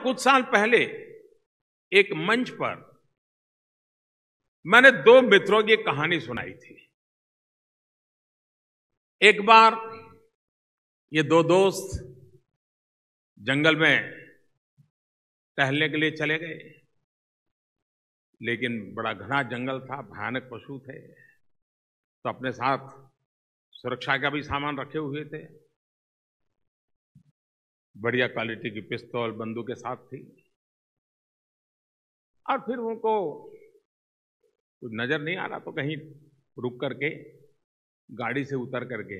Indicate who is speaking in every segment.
Speaker 1: कुछ साल पहले एक मंच पर मैंने दो मित्रों की कहानी सुनाई थी। एक बार ये दो दोस्त जंगल में टहलने के लिए चले गए, लेकिन बड़ा घना जंगल था, भयानक पशु थे, तो अपने साथ सुरक्षा का भी सामान रखे हुए थे। बढ़िया क्वालिटी की पिस्तौल, बंदूकें साथ थी। और फिर उनको कुछ नजर नहीं आ रहा तो कहीं रुक करके गाड़ी से उतर करके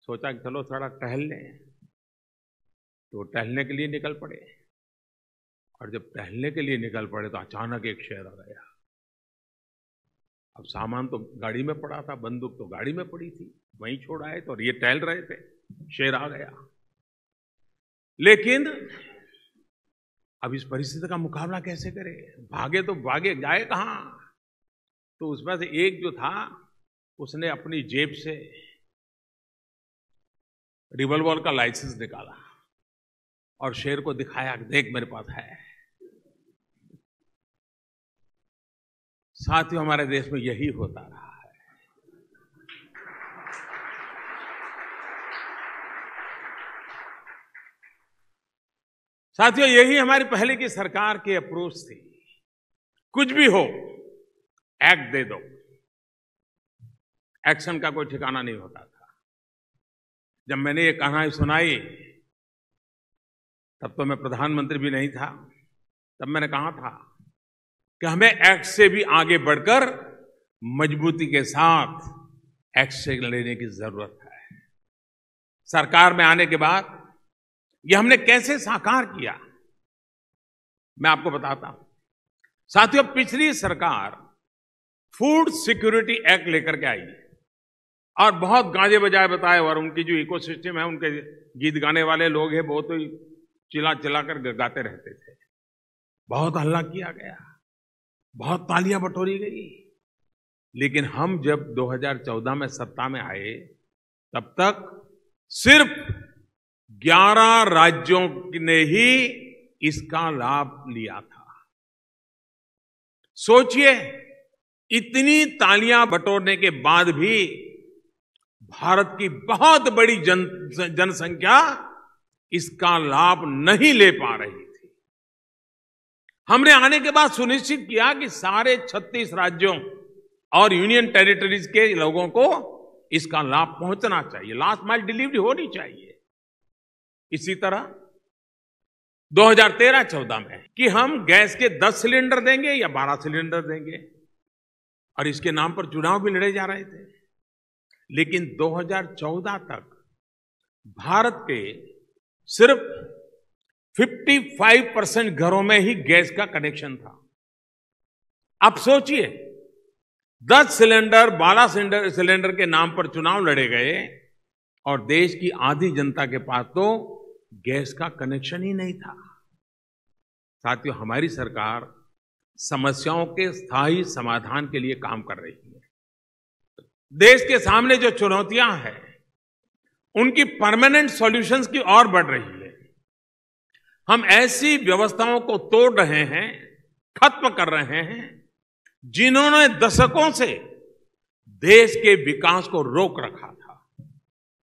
Speaker 1: सोचा कि चलो थोड़ा टहल लें। तो टहलने के लिए निकल पड़े, और जब टहलने के लिए निकल पड़े तो अचानक एक शेर आ गया। अब सामान तो गाड़ी में पड़ा था, बंदूक तो गाड़ी में पड़ी थी, वहीं छोड़ आए तो, और ये टहल रहे थे, शेर आ गया। लेकिन अब इस परिस्थिति का मुकाबला कैसे करे? भागे तो भागे, जाए कहां? तो उसमें से एक जो था उसने अपनी जेब से रिवॉल्वर का लाइसेंस निकाला और शेर को दिखाया, देख मेरे पास है। साथियों, हमारे देश में यही होता रहा है। साथियों, यही हमारी पहले की सरकार की अप्रोच थी। कुछ भी हो, एक्ट दे दो। एक्शन का कोई ठिकाना नहीं होता था। जब मैंने ये कहानी सुनाई तब तो मैं प्रधानमंत्री भी नहीं था। तब मैंने कहा था कि हमें एक्ट से भी आगे बढ़कर मजबूती के साथ एक्शन लेने की जरूरत है। सरकार में आने के बाद ये हमने कैसे साकार किया, मैं आपको बताता हूं। साथियों, पिछली सरकार फूड सिक्योरिटी एक्ट लेकर के आई और बहुत गाजे बजाए बताए, और उनकी जो इकोसिस्टम है, उनके गीत गाने वाले लोग हैं, बहुत ही चिल्ला चिल्ला कर गाते रहते थे। बहुत हल्ला किया गया, बहुत तालियां बटोरी गई। लेकिन हम जब 2014 में सत्ता में आए तब तक सिर्फ 11 राज्यों ने ही इसका लाभ लिया था। सोचिए, इतनी तालियां बटोरने के बाद भी भारत की बहुत बड़ी जनसंख्या इसका लाभ नहीं ले पा रही थी। हमने आने के बाद सुनिश्चित किया कि सारे 36 राज्यों और यूनियन टेरिटरीज के लोगों को इसका लाभ पहुंचना चाहिए, लास्ट माइल डिलीवरी होनी चाहिए। इसी तरह 2013-14 में कि हम गैस के 10 सिलेंडर देंगे या 12 सिलेंडर देंगे, और इसके नाम पर चुनाव भी लड़े जा रहे थे। लेकिन 2014 तक भारत के सिर्फ 55% घरों में ही गैस का कनेक्शन था। अब सोचिए, 10 सिलेंडर 12 सिलेंडर के नाम पर चुनाव लड़े गए और देश की आधी जनता के पास तो गैस का कनेक्शन ही नहीं था। साथियों, हमारी सरकार समस्याओं के स्थायी समाधान के लिए काम कर रही है। देश के सामने जो चुनौतियां हैं, उनकी परमानेंट सॉल्यूशंस की ओर बढ़ रही है। हम ऐसी व्यवस्थाओं को तोड़ रहे हैं, खत्म कर रहे हैं, जिन्होंने दशकों से देश के विकास को रोक रखा था।